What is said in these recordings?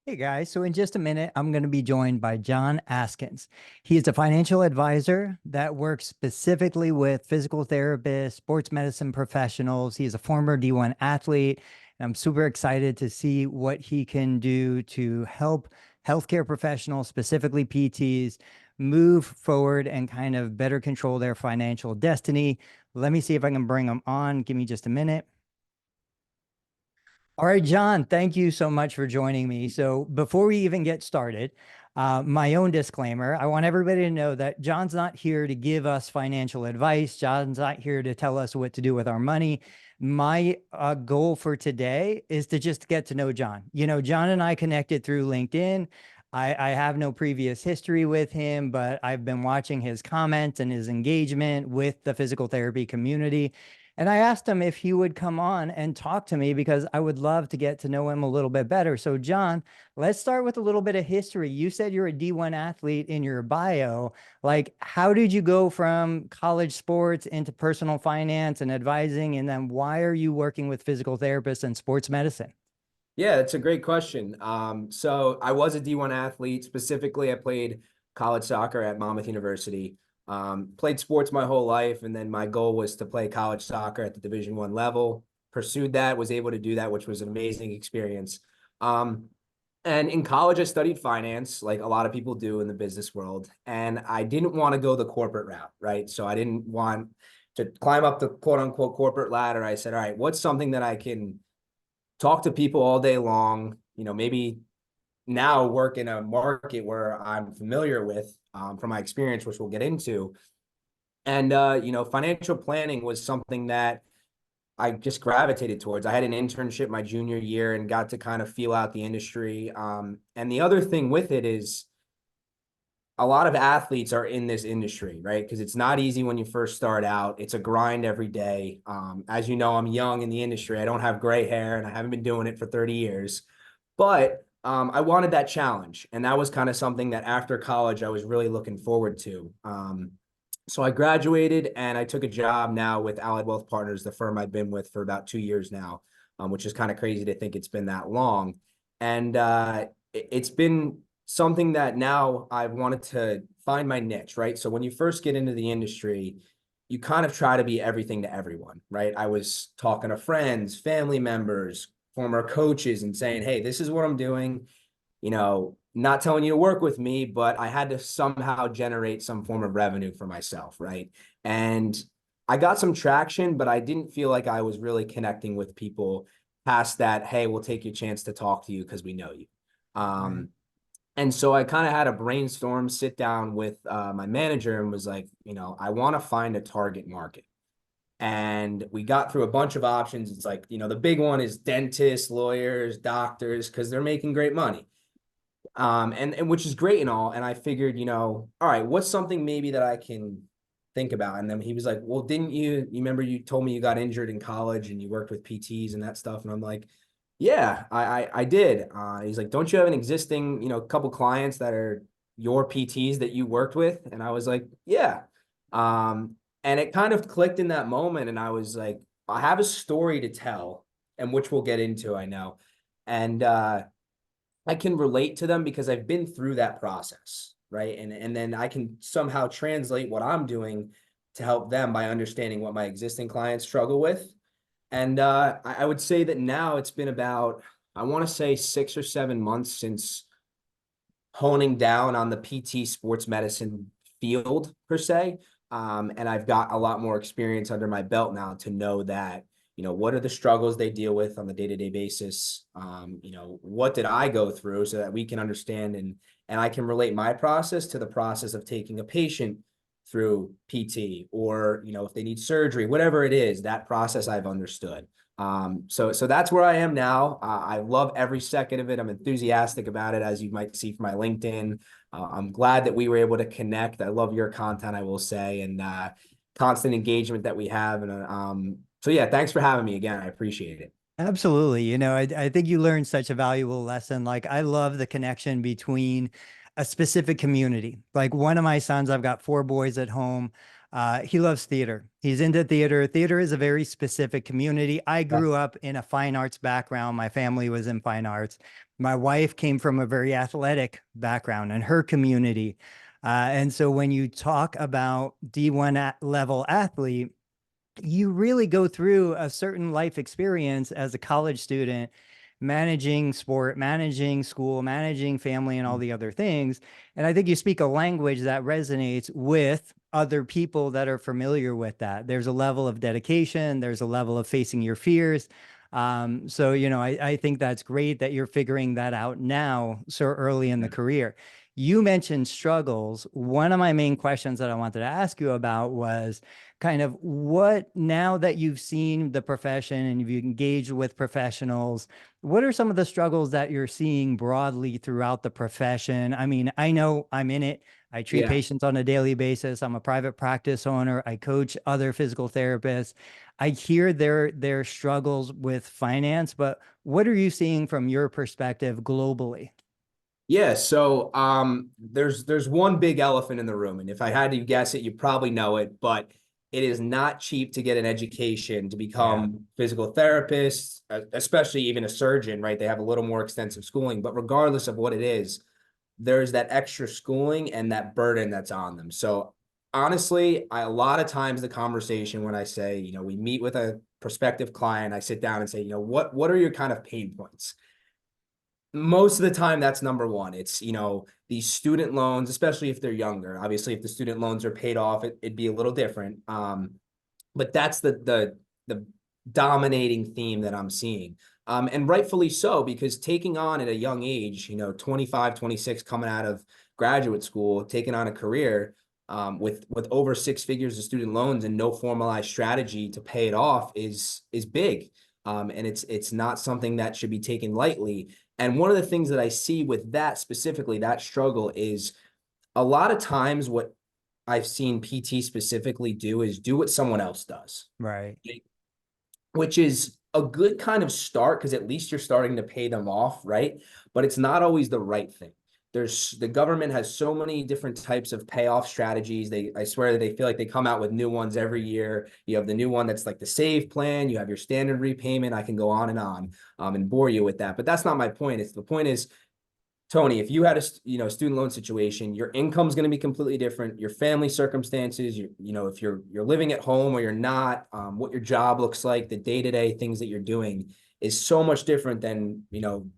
Hey guys, so in just a minute, I'm going to be joined by John Askins. He is a financial advisor that works specifically with physical therapists, sports medicine professionals. He is a former D1 athlete, and I'm super excited to see what he can do to help healthcare professionals, specifically PTs, move forward and kind of better control their financial destiny. Let me see if I can bring him on. Give me just a minute. All right, John, thank you so much for joining me. So before we even get started, my own disclaimer, I want everybody to know that John's not here to give us financial advice. John's not here to tell us what to do with our money. My goal for today is to just get to know John. John and I connected through LinkedIn. I have no previous history with him, but I've been watching his comments and his engagement with the physical therapy community. And I asked him if he would come on and talk to me because I would love to get to know him a little bit better. So, John, let's start with a little bit of history. You said you're a D1 athlete in your bio. Like, how did you go from college sports into personal finance and advising? And then why are you working with physical therapists and sports medicine? Yeah, it's a great question. So I was a D1 athlete. Specifically, I played college soccer at Monmouth University. Played sports my whole life, and then my goal was to play college soccer at the Division I level. Pursued that, was able to do that, which was an amazing experience. Um, and in college, I studied finance, like a lot of people do in the business world. And I didn't want to go the corporate route, right? So I didn't want to climb up the quote unquote corporate ladder. I said, all right, what's something that I can talk to people all day long, maybe now work in a market where I'm familiar with from my experience, which we'll get into. And, financial planning was something that I just gravitated towards. I had an internship my junior year and got to kind of feel out the industry. And the other thing with it is a lot of athletes are in this industry, right? Because it's not easy when you first start out. It's a grind every day. As you know, I'm young in the industry. I don't have gray hair and I haven't been doing it for 30 years. But I wanted that challenge. And that was kind of something that after college, I was really looking forward to. So I graduated and I took a job now with Allied Wealth Partners, the firm I've been with for about 2 years now, which is kind of crazy to think it's been that long. And it's been something that now I've wanted to find my niche, right? So when you first get into the industry, you kind of try to be everything to everyone, right? I was talking to friends, family members, former coaches and saying, hey, this is what I'm doing, not telling you to work with me, but I had to somehow generate some form of revenue for myself, right? And I got some traction, but I didn't feel like I was really connecting with people past that, hey, we'll take your chance to talk to you because we know you. Right. And so I kind of had a brainstorm, sit down with my manager and was like, I want to find a target market. And we got through a bunch of options. It's like, the big one is dentists, lawyers, doctors, because they're making great money. And which is great and all. And I figured, all right, what's something maybe that I can think about? And then he was like, well, didn't you remember you told me you got injured in college and you worked with PTs and that stuff? And I'm like, yeah, I did. He's like, don't you have an existing, couple clients that are your PTs that you worked with? And I was like, yeah. And it kind of clicked in that moment. And I was like, I have a story to tell, and which we'll get into, I know. And I can relate to them because I've been through that process, right? And then I can somehow translate what I'm doing to help them by understanding what my existing clients struggle with. And I would say that now it's been about, I want to say 6 or 7 months since honing down on the PT sports medicine field per se. And I've got a lot more experience under my belt now to know that, what are the struggles they deal with on the day-to-day basis? What did I go through so that we can understand and I can relate my process to the process of taking a patient through PT or, if they need surgery, whatever it is, that process I've understood. So that's where I am now. I love every second of it. I'm enthusiastic about it, as you might see from my LinkedIn. I'm glad that we were able to connect. I love your content, I will say, and constant engagement that we have. And so yeah, thanks for having me again. I appreciate it. Absolutely. I think you learned such a valuable lesson. Like, I love the connection between a specific community. Like, one of my sons, I've got four boys at home. He loves theater. He's into theater. Theater is a very specific community. I grew up in a fine arts background. My family was in fine arts. My wife came from a very athletic background in her community. And so when you talk about D1 level athlete, you really go through a certain life experience as a college student, managing sport, managing school, managing family, and all the other things. And I think you speak a language that resonates with other people that are familiar with that. There's a level of dedication, there's a level of facing your fears. So, I think that's great that you're figuring that out now so early in the career. You mentioned struggles. One of my main questions that I wanted to ask you about was kind of what, now that you've seen the profession and you've engaged with professionals, what are some of the struggles that you're seeing broadly throughout the profession? I mean, I know I'm in it. I treat Yeah. patients on a daily basis. I'm a private practice owner. I coach other physical therapists. I hear their struggles with finance, but what are you seeing from your perspective globally? Yeah, so there's one big elephant in the room, and if I had to guess it, you probably know it, but it is not cheap to get an education to Yeah, become physical therapists, especially even a surgeon, right? They have a little more extensive schooling, but regardless of what it is, there's that extra schooling and that burden that's on them. So honestly, a lot of times the conversation when I say, we meet with a prospective client, I sit down and say, what are your kind of pain points? Most of the time that's number one. It's, these student loans, especially if they're younger. Obviously, if the student loans are paid off, it'd be a little different. But that's the dominating theme that I'm seeing. And rightfully so, because taking on at a young age, 25, 26, coming out of graduate school, taking on a career with over six figures of student loans and no formalized strategy to pay it off is big. And it's not something that should be taken lightly. And one of the things that I see with that specifically, that struggle, is a lot of times what I've seen PT specifically do is do what someone else does, right. which is a good kind of start because at least you're starting to pay them off, right? But it's not always the right thing. The government has so many different types of payoff strategies. I swear that they feel like they come out with new ones every year. You have the new one that's like the save plan. You have your standard repayment. I can go on, and bore you with that. But that's not my point. The point is, Tony, if you had a student loan situation, your income's going to be completely different. Your family circumstances, if you're living at home or you're not, what your job looks like, the day-to-day things that you're doing is so much different than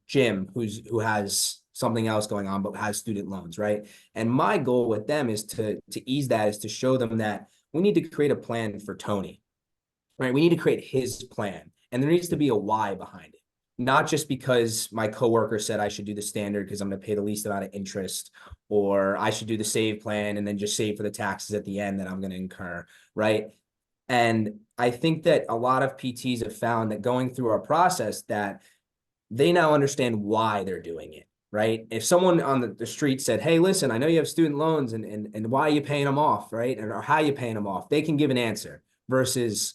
Jim, who has something else going on but has student loans, right? And my goal with them is to ease that, is to show them that we need to create a plan for Tony, right? We need to create his plan, and there needs to be a why behind it. Not just because my coworker said I should do the standard because I'm going to pay the least amount of interest, or I should do the save plan and then just save for the taxes at the end that I'm going to incur, right? And I think that a lot of PTs have found that going through our process that they now understand why they're doing it, right? If someone on the street said, hey, listen, I know you have student loans and why are you paying them off, right? Or how are you paying them off? They can give an answer versus,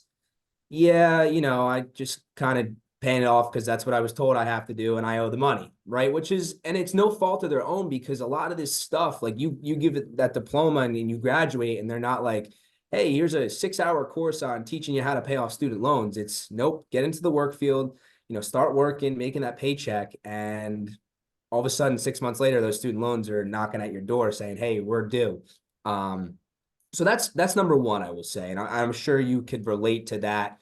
yeah, I just kind of paying it off because that's what I was told I have to do and I owe the money, right? And it's no fault of their own, because a lot of this stuff, like you give it that diploma and you graduate and they're not like, hey, here's a 6-hour course on teaching you how to pay off student loans. It's nope, get into the work field, start working, making that paycheck, and all of a sudden 6 months later, those student loans are knocking at your door saying, hey, we're due. So that's number one, I will say. And I'm sure you could relate to that,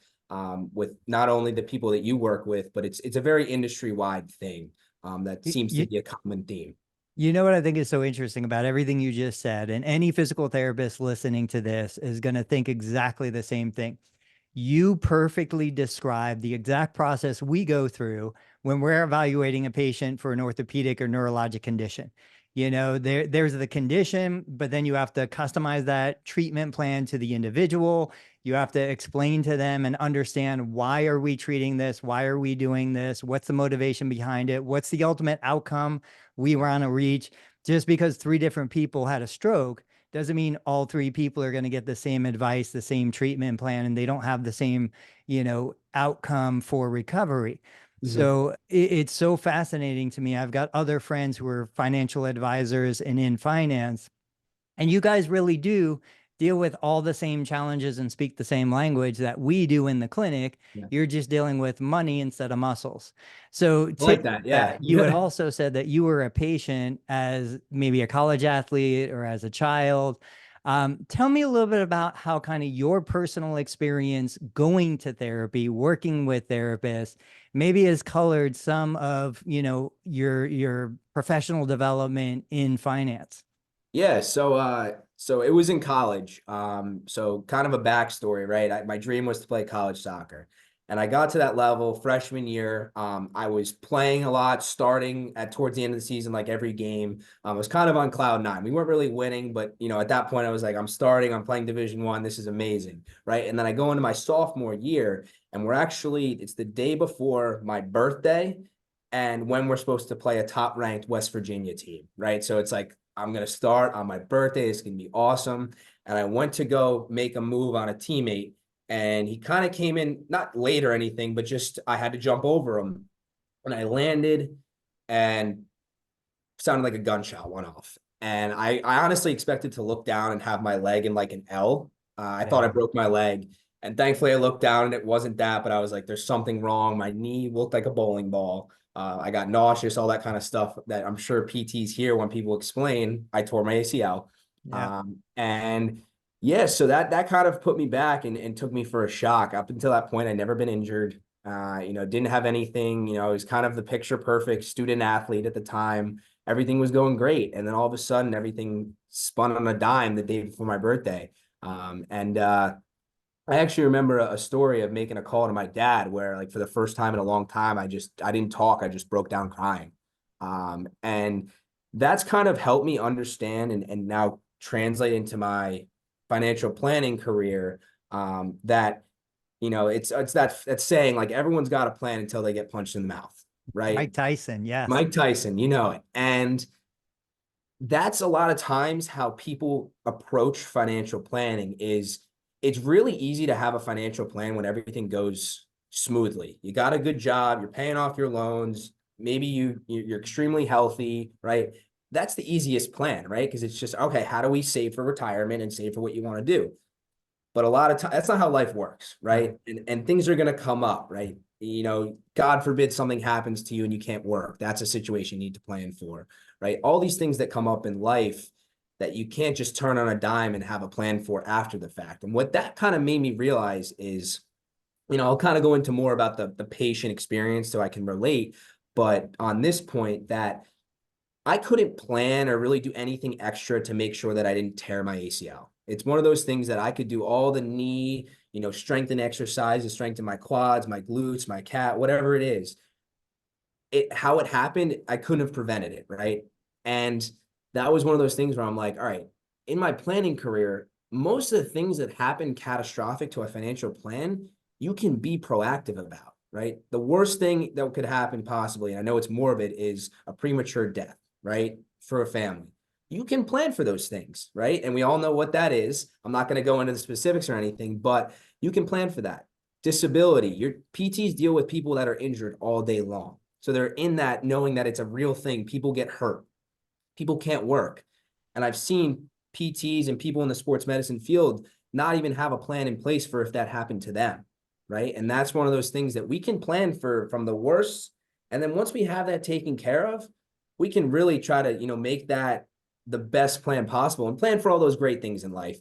with not only the people that you work with, but it's a very industry-wide thing, that seems to You, be a common theme. you know what I think is so interesting about everything you just said, and any physical therapist listening to this is going to think exactly the same thing. You perfectly describe the exact process we go through when we're evaluating a patient for an orthopedic or neurologic condition. There's the condition, but then you have to customize that treatment plan to the individual. You have to explain to them and understand, why are we treating this? Why are we doing this? What's the motivation behind it? What's the ultimate outcome we want to reach? Just because three different people had a stroke doesn't mean all three people are going to get the same advice, the same treatment plan, and they don't have the same, outcome for recovery. Mhm. So it's so fascinating to me. I've got other friends who are financial advisors and in finance, and you guys really do deal with all the same challenges and speak the same language that we do in the clinic. Yeah. You're just dealing with money instead of muscles. So I to like that. that, Yeah. you had also said that you were a patient as maybe a college athlete or as a child. Tell me a little bit about how kind of your personal experience going to therapy, working with therapists, maybe has colored some of, your professional development in finance. Yeah, so it was in college. So kind of a backstory, right? My dream was to play college soccer. And I got to that level freshman year. I was playing a lot, starting at towards the end of the season, like every game. I was kind of on cloud nine. We weren't really winning, but at that point I was like, I'm starting, I'm playing Division 1. This is amazing, right? And then I go into my sophomore year, and it's the day before my birthday and when we're supposed to play a top ranked West Virginia team, right? So it's like, I'm going to start on my birthday. It's going to be awesome. And I went to go make a move on a teammate, and he kind of came in, not late or anything, but just I had to jump over him. And I landed, and sounded like a gunshot went off. And I honestly expected to look down and have my leg in like an L. I thought I Yeah. broke my leg. And thankfully I looked down and it wasn't that, but I was like, there's something wrong. My knee looked like a bowling ball. I got nauseous, all that kind of stuff that I'm sure PTs hear when people explain. I tore my ACL. Yeah. And yeah, so that kind of put me back and took me for a shock. Up until that point, I'd never been injured. Didn't have anything. I was kind of the picture perfect student athlete at the time. Everything was going great. And then all of a sudden, everything spun on a dime the day before my birthday. And I actually remember a story of making a call to my dad where, like, for the first time in a long time, I didn't talk. I just broke down crying. And that's kind of helped me understand and now translate into my financial planning career. That, it's that saying, like, everyone's got a plan until they get punched in the mouth, right? Mike Tyson. Yes. Mike Tyson, you know it. And that's a lot of times how people approach financial planning. Is It's really easy to have a financial plan when everything goes smoothly. You got a good job, you're paying off your loans, maybe you're extremely healthy, right? That's the easiest plan, right? Because it's just, okay, how do we save for retirement and save for what you want to do? But a lot of times, that's not how life works, right? And things are going to come up, right? God forbid something happens to you and you can't work. That's a situation you need to plan for, right? All these things that come up in life that you can't just turn on a dime and have a plan for after the fact. And what that kind of made me realize is, I'll kind of go into more about the patient experience so I can relate. But on this point, that I couldn't plan or really do anything extra to make sure that I didn't tear my ACL. It's one of those things that I could do all the knee, strengthen exercises, strengthen my quads, my glutes, my cat, whatever it is. How it happened, I couldn't have prevented it, right? And that was one of those things where I'm like, all right, in my planning career, most of the things that happen catastrophic to a financial plan, you can be proactive about, right? The worst thing that could happen possibly, and I know it's morbid, is a premature death, right? For a family. You can plan for those things, right? And we all know what that is. I'm not going to go into the specifics or anything, but you can plan for that. Disability, your PTs deal with people that are injured all day long. So they're in that knowing that it's a real thing. People get hurt. People can't work. And I've seen PTs and people in the sports medicine field not even have a plan in place for if that happened to them, right? And that's one of those things that we can plan for from the worst. And then once we have that taken care of, we can really try to, make that the best plan possible and plan for all those great things in life.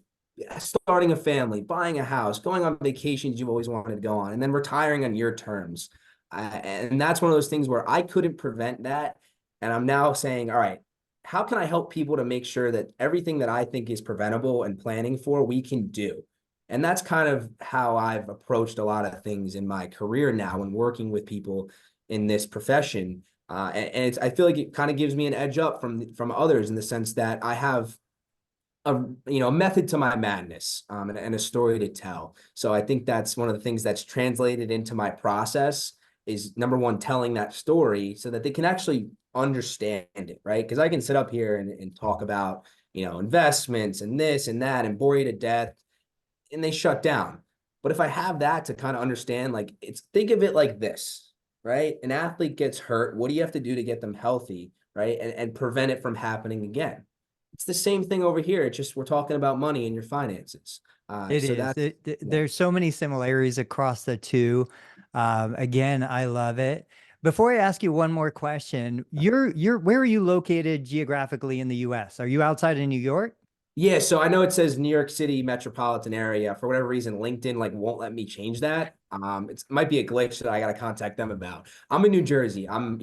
Starting a family, buying a house, going on vacations you've always wanted to go on, and then retiring on your terms. And that's one of those things where I couldn't prevent that. And I'm now saying, all right, how can I help people to make sure that everything that I think is preventable and planning for, we can do? And that's kind of how I've approached a lot of things in my career now when working with people in this profession. And I feel like it kind of gives me an edge up from others in the sense that I have a method to my madness, and a story to tell. So I think that's one of the things that's translated into my process is, number one, telling that story so that they can actually understand it, right? Because I can sit up here and talk about, investments and this and that and bore you to death, and they shut down. But if I have that to kind of understand, like, think of it like this, right? An athlete gets hurt. What do you have to do to get them healthy, right? And prevent it from happening again? it's the same thing over here. It's just we're talking about money and your finances. It So is. that's yeah. There's so many similarities across the two. Again, I love it. Before I ask you one more question, where are you located geographically in the US? Are you outside of New York? Yeah, so I know it says New York City metropolitan area. For whatever reason, LinkedIn like won't let me change that. It might be a glitch that I got to contact them about. I'm in New Jersey. I'm,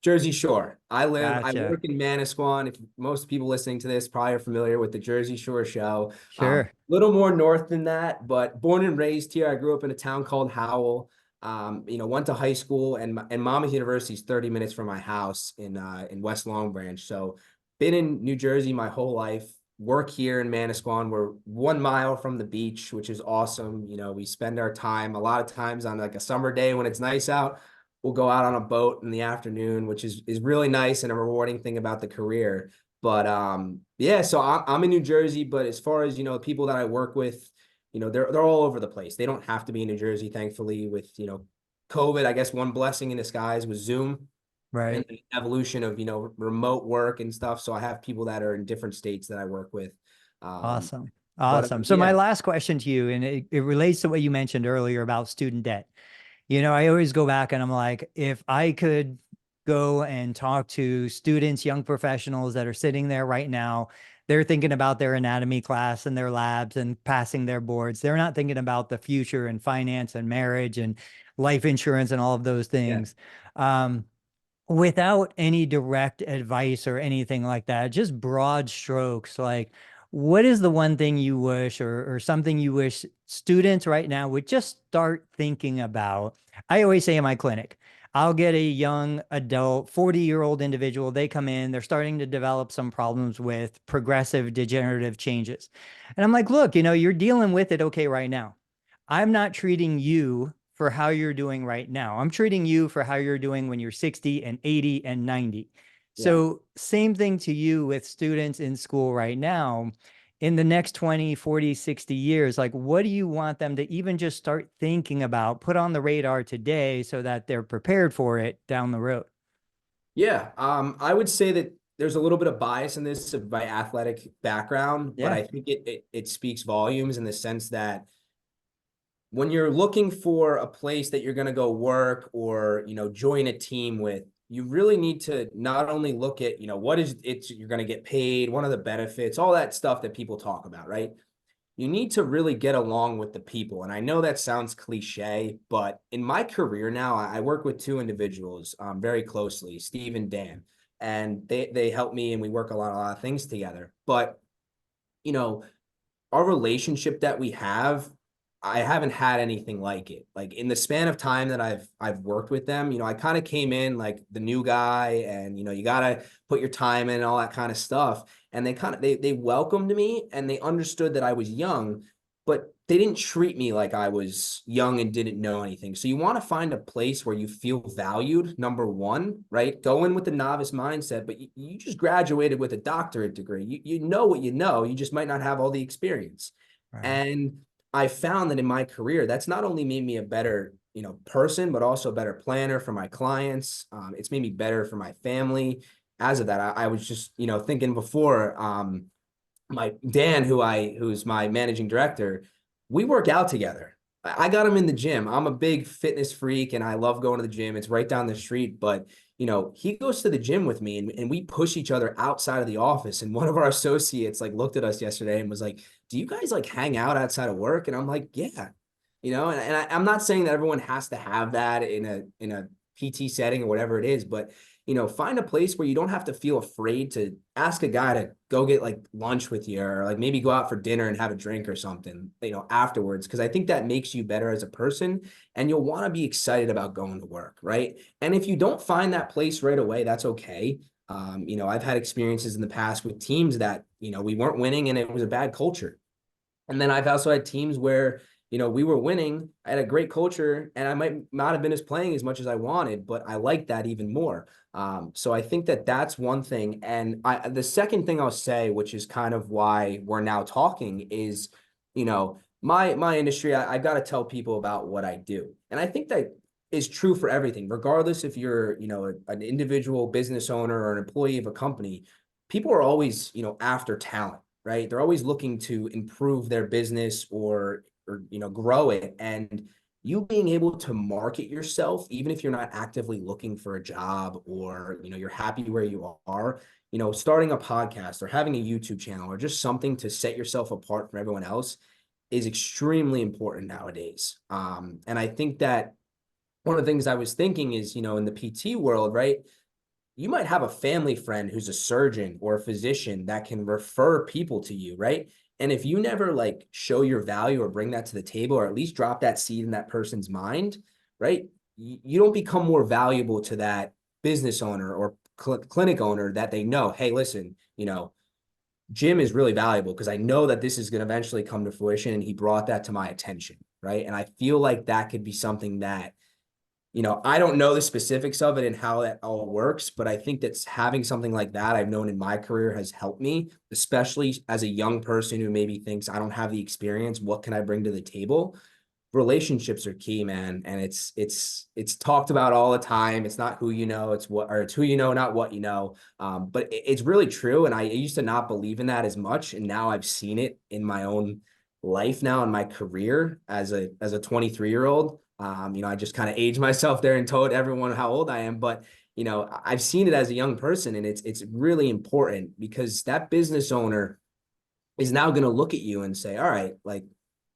Jersey Shore. I Gotcha. work in Manasquan. If most people listening to this probably are familiar with the Jersey Shore show. Sure. Little more north than that, but born and raised here. I grew up in a town called Howell. Went to high school, and Monmouth University is 30 minutes from my house in West Long Branch. So been in New Jersey my whole life, work here in Manasquan. We're 1 mile from the beach, which is awesome. We spend our time a lot of times on like a summer day when it's nice out. We'll go out on a boat in the afternoon, which is really nice and a rewarding thing about the career. But yeah, so I'm in New Jersey, but as far as people that I work with, they're all over the place. They don't have to be in New Jersey, thankfully, with COVID. I guess one blessing in disguise was Zoom and Right. the evolution of remote work and stuff. So I have people that are in different states that I work with. um Awesome. but Awesome. So my yeah. last question to you, and it relates to what you mentioned earlier about student debt. I always go back and I'm like, if I could go and talk to students, young professionals that are sitting there right now, they're thinking about their anatomy class and their labs and passing their boards. They're not thinking about the future and finance and marriage and life insurance and all of those Yeah. things. Um, Without any direct advice or anything like that, just broad strokes, like what is the one thing you wish or something you wish students right now would just start thinking about? I always say in my clinic, I'll get a young adult, 40-year-old individual, they come in, they're starting to develop some problems with progressive degenerative changes. And I'm like, look, you're dealing with it okay right now. I'm not treating you for how you're doing right now. I'm treating you for how you're doing when you're 60 and 80 and 90. Yeah. So same thing to you with students in school right now. In the next 20, 40, 60 years, like what do you want them to even just start thinking about, put on the radar today so that they're prepared for it down the road? Yeah. I would say that there's a little bit of bias in this of my athletic background, but Yeah. I think it speaks volumes in the sense that when you're looking for a place that you're going to go work or join a team with, you really need to not only look at what is it you're going to get paid, one of the benefits, all that stuff that people talk about, right? You need to really get along with the people. And I know that sounds cliche, but in my career now, I work with two individuals very closely, Steve and Dan, and they help me and we work a lot of things together. But you know, our relationship that we have, I haven't had anything like it. Like in the span of time that I've worked with them, I kind of came in like the new guy and you gotta put your time in and all that kind of stuff. And they welcomed me and they understood that I was young, but they didn't treat me like I was young and didn't know anything. So you want to find a place where you feel valued, number one, right? Go in with the novice mindset, but you just graduated with a doctorate degree. You know what you know, you just might not have all the experience. Right. And I found that in my career, that's not only made me a better, person, but also a better planner for my clients. It's made me better for my family. As of that, I was just, thinking before, my Dan, who's my managing director, we work out together. I got him in the gym. I'm a big fitness freak and I love going to the gym. It's right down the street, but he goes to the gym with me and we push each other outside of the office. And one of our associates like looked at us yesterday and was like, "Do you guys like hang out outside of work?" And I'm like, "Yeah." I'm not saying that everyone has to have that in a PT setting or whatever it is, but find a place where you don't have to feel afraid to ask a guy to go get like lunch with you or like maybe go out for dinner and have a drink or something, afterwards. Cause I think that makes you better as a person and you'll want to be excited about going to work. Right. And if you don't find that place right away, that's okay. I've had experiences in the past with teams that, we weren't winning and it was a bad culture. And then I've also had teams where, we were winning. I had a great culture and I might not have been as playing as much as I wanted, but I like that even more. So I think that that's one thing. And the second thing I'll say, which is kind of why we're now talking is, my industry, I've got to tell people about what I do. And I think that is true for everything, regardless if you're, an individual business owner or an employee of a company. people are always, after talent, right? They're always looking to improve their business or grow it. And you being able to market yourself, even if you're not actively looking for a job or, you're happy where you are, starting a podcast or having a YouTube channel or just something to set yourself apart from everyone else is extremely important nowadays. And I think that one of the things I was thinking is, in the PT world, right? You might have a family friend who's a surgeon or a physician that can refer people to you, right? And if you never like show your value or bring that to the table, or at least drop that seed in that person's mind, right? You don't become more valuable to that business owner or clinic owner that they know, hey, listen, Jim is really valuable because I know that this is going to eventually come to fruition and he brought that to my attention, right? And I feel like that could be something that I don't know the specifics of it and how that all works, but I think that having something like that I've known in my career has helped me, especially as a young person who maybe thinks I don't have the experience. What can I bring to the table? Relationships are key, man. And it's talked about all the time. It's not who you know, it's who you know, not what you know. But it's really true. And I used to not believe in that as much. And now I've seen it in my own life now in my career as a 23-year-old. I just kind of aged myself there and told everyone how old I am. But I've seen it as a young person, and it's really important because that business owner is now going to look at you and say, all right, like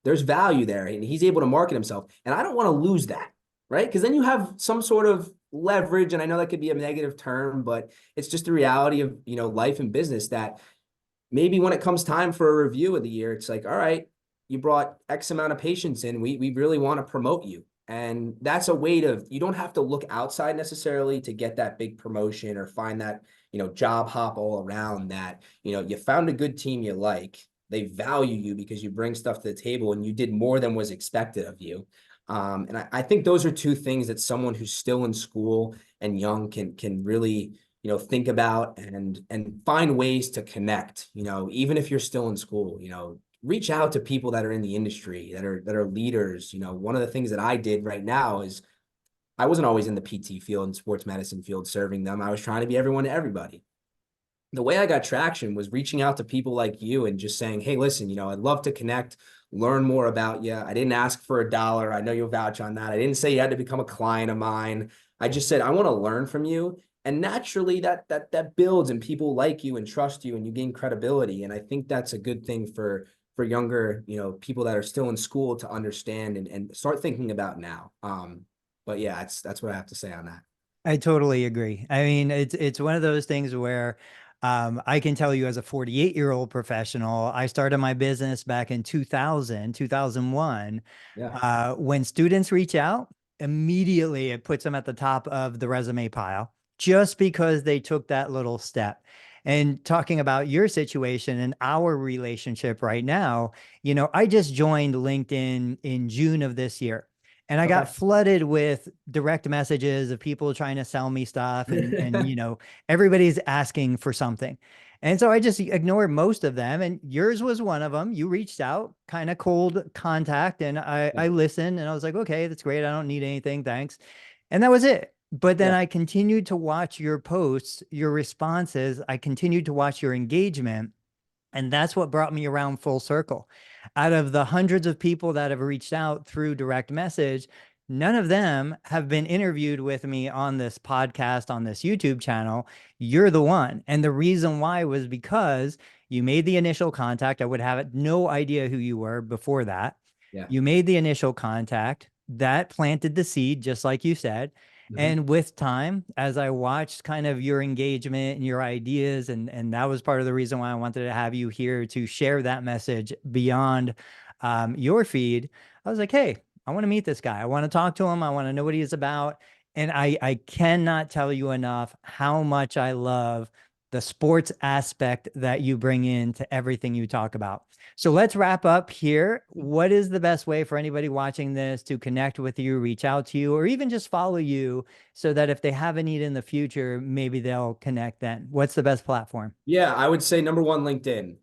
there's value there, and he's able to market himself. And I don't want to lose that, right? Because then you have some sort of leverage, and I know that could be a negative term, but it's just the reality of life and business that maybe when it comes time for a review of the year, it's like, all right, you brought X amount of patients in. We really want to promote you. And that's a way you don't have to look outside necessarily to get that big promotion or find that, job hop all around that, you found a good team you like. They value you because you bring stuff to the table and you did more than was expected of you. And I think those are two things that someone who's still in school and young can really think about and find ways to connect, even if you're still in school, reach out to people that are in the industry that are leaders. One of the things that I did right now is I wasn't always in the PT field and sports medicine field serving them. I was trying to be everyone to everybody. The way I got traction was reaching out to people like you and just saying, hey, listen, I'd love to connect, learn more about you. I didn't ask for $1. I know you'll vouch on that. I didn't say you had to become a client of mine. I just said, I want to learn from you. And naturally that builds and people like you and trust you and you gain credibility. And I think that's a good thing for younger, people that are still in school to understand and start thinking about now. But yeah, that's what I have to say on that. I totally agree. I mean, it's one of those things where I can tell you as a 48-year-old professional, I started my business back in 2001. Yeah. When students reach out, immediately it puts them at the top of the resume pile just because they took that little step. And talking about your situation and our relationship right now, I just joined LinkedIn in June of this year. And I got Okay. flooded with direct messages of people trying to sell me stuff and everybody's asking for something. And so I just ignored most of them. And yours was one of them. You reached out, kind of cold contact. And I listened and I was like, okay, that's great. I don't need anything. Thanks. And that was it. But then Yeah. I continued to watch your posts, your responses. I continued to watch your engagement. And that's what brought me around full circle. Out of the hundreds of people that have reached out through direct message, none of them have been interviewed with me on this podcast, on this YouTube channel. You're the one. And the reason why was because you made the initial contact. I would have no idea who you were before that. Yeah. You made the initial contact that planted the seed, just like you said. Mhm. And with time, as I watched kind of your engagement and your ideas, and that was part of the reason why I wanted to have you here to share that message beyond your feed. I was like, hey, I want to meet this guy. I want to talk to him. I want to know what he's about. And I cannot tell you enough how much I love the sports aspect that you bring into everything you talk about. So let's wrap up here. What is the best way for anybody watching this to connect with you, reach out to you, or even just follow you so that if they have a need in the future, maybe they'll connect then? What's the best platform? Yeah, I would say number one, LinkedIn.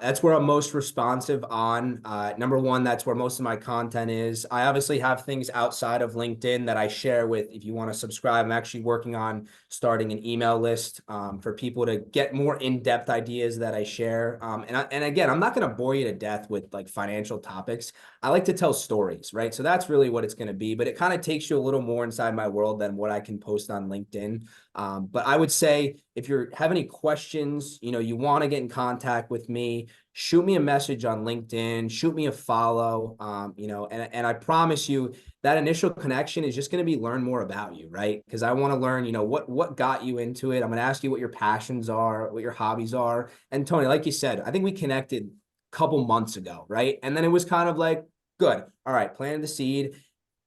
That's where I'm most responsive on. Number one, that's where most of my content is. I obviously have things outside of LinkedIn that I share with. If you want to subscribe, I'm actually working on starting an email list for people people to get more in-depth ideas that I share. And again, I'm not going to bore you to death with like financial topics. I like to tell stories, right? So that's really what it's going to be, but it kind of takes you a little more inside my world than what I can post on LinkedIn. But I would say if you have any questions, you want to get in contact with me, shoot me a message on LinkedIn, shoot me a follow, and I promise you that initial connection is just going to be learn more about you, right? Because I want to learn, what got you into it. I'm going to ask you what your passions are, what your hobbies are. And Tony, like you said, I think we connected a couple months ago, right? And then it was kind of like, good. All right, planted the seed.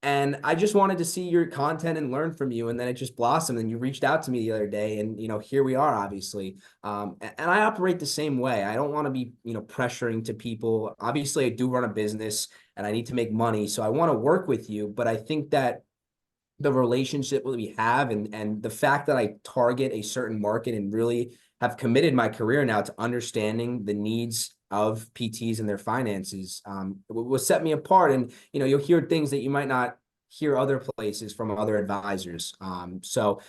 And I just wanted to see your content and learn from you. And then it just blossomed. And you reached out to me the other day. And, here we are, obviously. And I operate the same way. I don't want to be, pressuring to people. Obviously, I do run a business and I need to make money. So I want to work with you. But I think that the relationship that we have and the fact that I target a certain market and really have committed my career now to understanding the needs of PTs and their finances will set me apart. And, you'll hear things that you might not hear other places from other advisors. So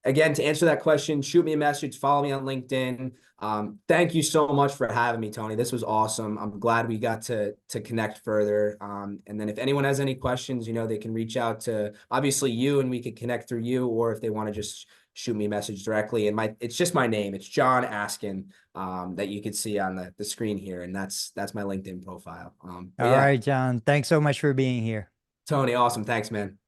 again, to answer that question, shoot me a message, follow me on LinkedIn. Thank you so much for having me, Tony. This was awesome. I'm glad we got to connect further. And then if anyone has any questions, they can reach out to obviously you and we could connect through you, or if they want to just shoot me a message directly. And it's just my name. It's John Askin, that you can see on the screen here. And that's my LinkedIn profile. But All yeah, right, John. Thanks so much for being here. Tony, awesome. Thanks, man.